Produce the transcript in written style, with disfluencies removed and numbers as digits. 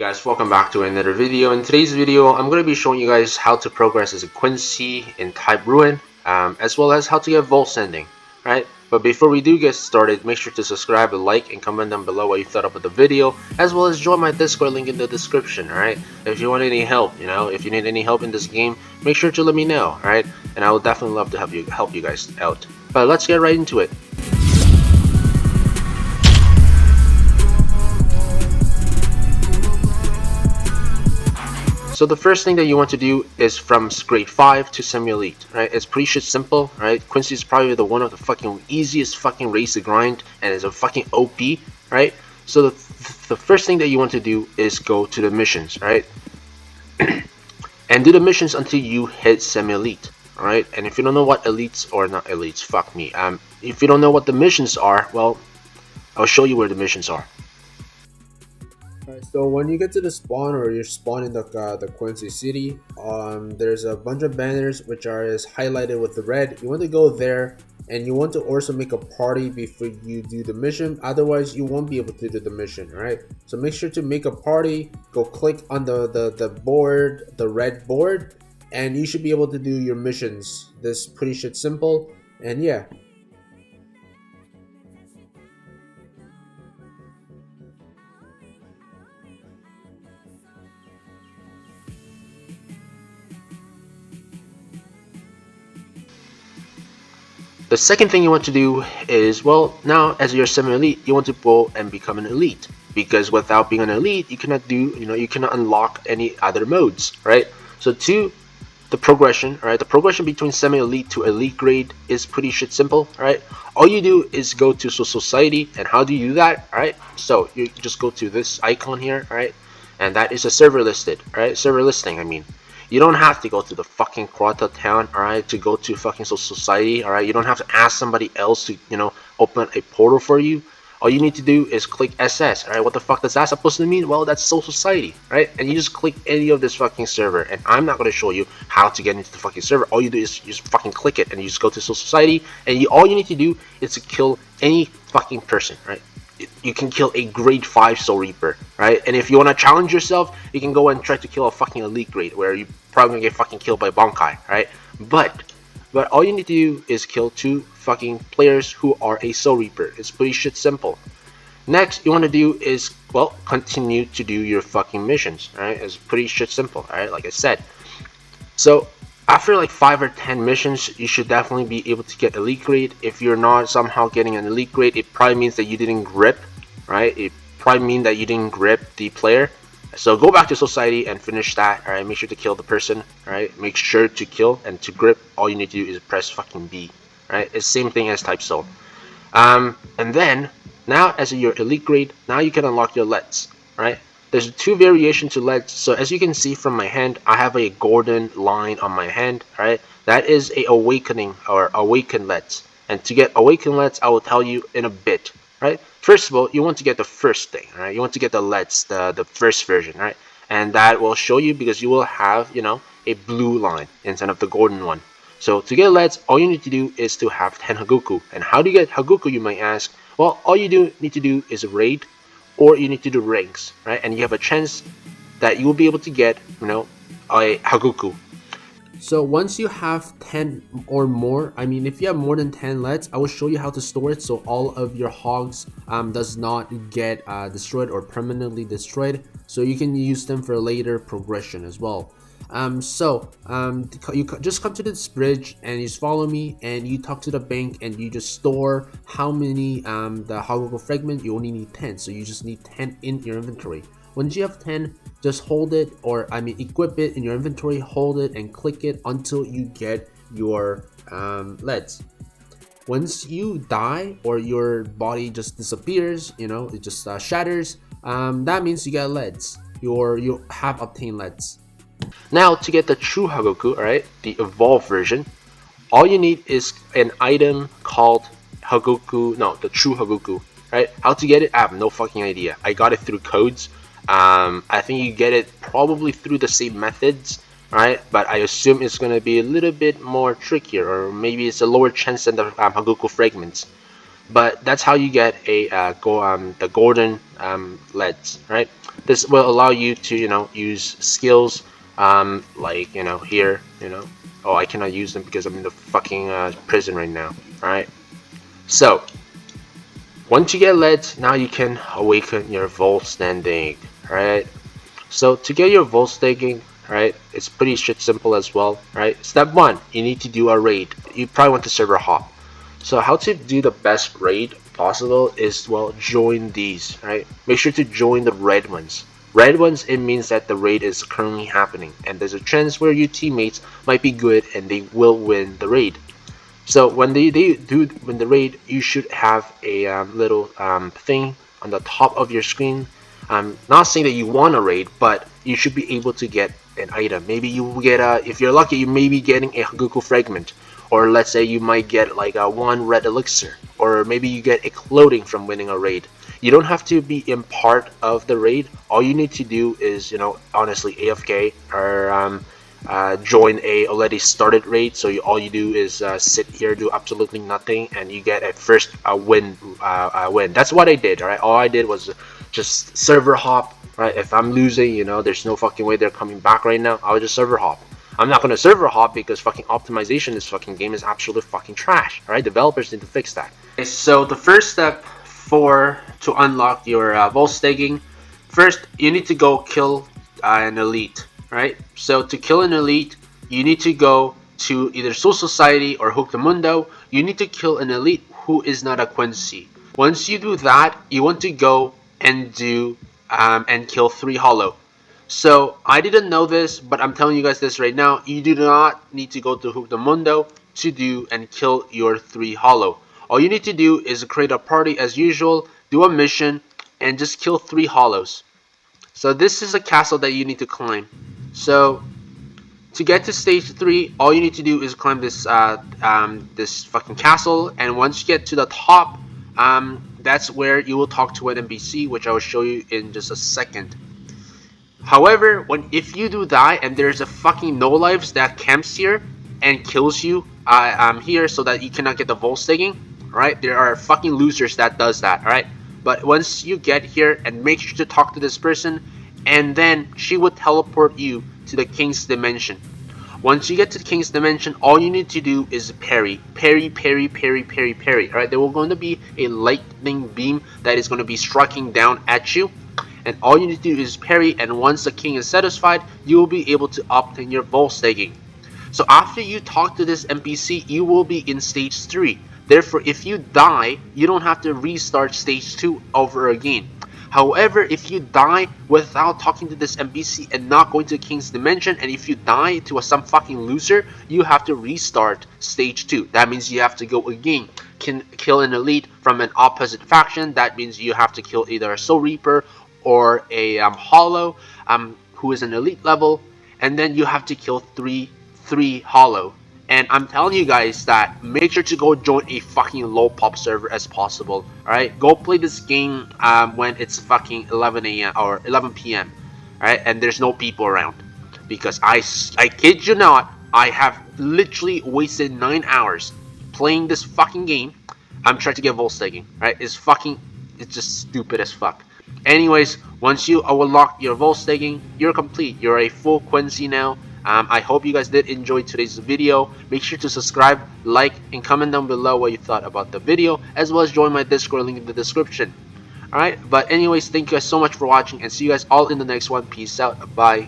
Guys, welcome back to another video. In today's video, I'm going to be showing you guys how to progress as a Quincy in type Rune, as well as how to get Voltstandig, right? But before we do get started, make sure to subscribe, like, and comment down below what you thought about the video, as well as join my Discord link in the description, alright? If you want any help, if you need any help in this game, make sure to let me know, alright? And I would definitely love to help you guys out. But let's get right into it. So the first thing that you want to do is from grade 5 to semi-elite, right? It's pretty shit simple, right? Quincy is probably one of the fucking easiest fucking race to grind, and is a fucking OP, right? So the first thing that you want to do is go to the missions, right? And do the missions until you hit semi-elite, alright? And if you don't know what elites, or not elites, fuck me. If you don't know what the missions are, well, I'll show you where the missions are. Alright, so when you get to the spawn, or you're spawning the Quincy city, there's a bunch of banners which are highlighted with the red. You want to go there, and you want to also make a party before you do the mission. Otherwise, you won't be able to do the mission. Alright, so make sure to make a party. Go click on the board, the red board, and you should be able to do your missions. This is pretty shit simple, and yeah. The second thing you want to do is, well, now as you're semi-elite, you want to go and become an elite, because without being an elite, you cannot do, you cannot unlock any other modes, right? So to the progression, right, the progression between semi-elite to elite grade is pretty shit simple, right? All you do is go to society, and how do you do that, right? So you just go to this icon here, right? And that is a server listed, right? Server listing, I mean. You don't have to go to the fucking Quarta town, alright, to go to fucking society, alright? You don't have to ask somebody else to, open a portal for you. All you need to do is click SS, alright? What the fuck is that supposed to mean? Well, that's society, right? And you just click any of this fucking server, and I'm not going to show you how to get into the fucking server. All you do is you just fucking click it, and you just go to society, and all you need to do is to kill any fucking person, right? You can kill a grade 5 Soul Reaper, right? And if you want to challenge yourself, you can go and try to kill a fucking elite grade, where you probably gonna get fucking killed by Bonkai, right? But all you need to do is kill 2 fucking players who are a Soul Reaper. It's pretty shit simple. Next, you want to do is, well, continue to do your fucking missions, right? It's pretty shit simple, right? Like I said. So after like 5 or 10 missions, you should definitely be able to get elite grade. If you're not somehow getting an elite grade, it probably means that you didn't grip, right? It probably means that you didn't grip the player. So go back to society and finish that, alright? Make sure to kill the person, alright? Make sure to kill, and to grip, all you need to do is press fucking B, right? It's the same thing as type soul. And then, now as your elite grade, now you can unlock your LEDs, right? There's 2 variations to LEDs. So as you can see from my hand, I have a golden line on my hand, right? That is a awakening, or awakened LEDs. And to get awakened LEDs, I will tell you in a bit, right? First of all, you want to get the first thing, right? You want to get the LEDs, the first version, right? And that will show you, because you will have, a blue line instead of the golden one. So to get LEDs, all you need to do is to have 10 Hagoku. And how do you get Hagoku, you might ask? Well, all you need to do is raid, or you need to do ranks, right? And you have a chance that you will be able to get, a Hagoku. So once you have 10 or more, I mean, if you have more than 10 LEDs, I will show you how to store it so all of your hogs does not get destroyed or permanently destroyed. So you can use them for later progression as well. You just come to this bridge, and you just follow me, and you talk to the bank, and you just store how many the Hagoku fragment. You only need 10, so you just need 10 in your inventory. Once you have 10, just hold it, or equip it in your inventory, hold it, and click it until you get your LEDs. Once you die, or your body just disappears, it just shatters, that means you get LEDs, you have obtained LEDs. Now, to get the true Hagoku, alright, the evolved version, all you need is an item called Hagoku, no, the true Hagoku, right? How to get it? I have no fucking idea. I got it through codes. I think you get it probably through the same methods, right? But I assume it's going to be a little bit more trickier, or maybe it's a lower chance than the Hagoku fragments. but that's how you get a the golden leads, right? This will allow you to use skills like here, oh, I cannot use them because I'm in the fucking prison right now. All right, so once you get leads, now you can awaken your Voltstandig. All right, so to get your Voltstandig, right, it's pretty shit simple as well, right? Step one, you need to do a raid. You probably want to server hop. So how to do the best raid possible is, well, join these, right? Make sure to join the red ones. Red ones, it means that the raid is currently happening, and there's a chance where your teammates might be good and they will win the raid. So when they do win the raid, you should have a little thing on the top of your screen. I'm not saying that you want a raid, but you should be able to get an item. Maybe you will get if you're lucky, you may be getting a Haguku fragment, or let's say you might get like a one red elixir, or maybe you get a clothing from winning a raid. You don't have to be in part of the raid. All you need to do is, honestly, AFK or join a already started raid. So all you do is sit here, do absolutely nothing, and you get a first win. Win. That's what I did. All right. All I did was just server hop. Right. If I'm losing, there's no fucking way they're coming back right now. I would just server hop. I'm not gonna server hop because fucking optimization in this fucking game is absolute fucking trash. All right. Developers need to fix that. Okay, so the first step to unlock your Voltstagging, first you need to go kill an elite. Right? So to kill an elite, you need to go to either Soul Society or Hook the Mundo. You need to kill an elite who is not a Quincy. Once you do that, you want to go and do and kill 3 hollow. So I didn't know this, but I'm telling you guys this right now. You do not need to go to Hook the Mundo to do and kill your 3 hollow. All you need to do is create a party as usual, do a mission, and just kill 3 hollows. So this is a castle that you need to climb. So to get to stage 3, all you need to do is climb this this fucking castle, and once you get to the top, that's where you will talk to an NPC, which I will show you in just a second. However, if you do die and there's a fucking no lives that camps here and kills you here so that you cannot get the Voltstagging, right? There are fucking losers that does that, right? But once you get here, and make sure to talk to this person, and then she would teleport you to the King's Dimension. Once you get to the King's Dimension, all you need to do is parry. Parry, parry, parry, parry, parry. Alright, there will going to be a lightning beam that is going to be striking down at you. And all you need to do is parry, and once the king is satisfied, you will be able to obtain your Voltstagging. So after you talk to this NPC, you will be in stage 3. Therefore, if you die, you don't have to restart stage 2 over again. However, if you die without talking to this NPC and not going to the King's Dimension, and if you die to some fucking loser, you have to restart stage 2. That means you have to go again, kill an elite from an opposite faction. That means you have to kill either a Soul Reaper or a Hollow who is an elite level, and then you have to kill 3 Hollow. And I'm telling you guys that make sure to go join a fucking low pop server as possible. Alright, go play this game when it's fucking 11 a.m. or 11 p.m. Alright, and there's no people around. Because I kid you not, I have literally wasted 9 hours playing this fucking game. I'm trying to get Voltstagging. Alright, it's just stupid as fuck. Anyways, once you unlock your Voltstagging, you're complete. You're a full Quincy now. I hope you guys did enjoy today's video. Make sure to subscribe, like, and comment down below what you thought about the video, as well as join my Discord link in the description. Alright, but anyways, thank you guys so much for watching, and see you guys all in the next one. Peace out. Bye.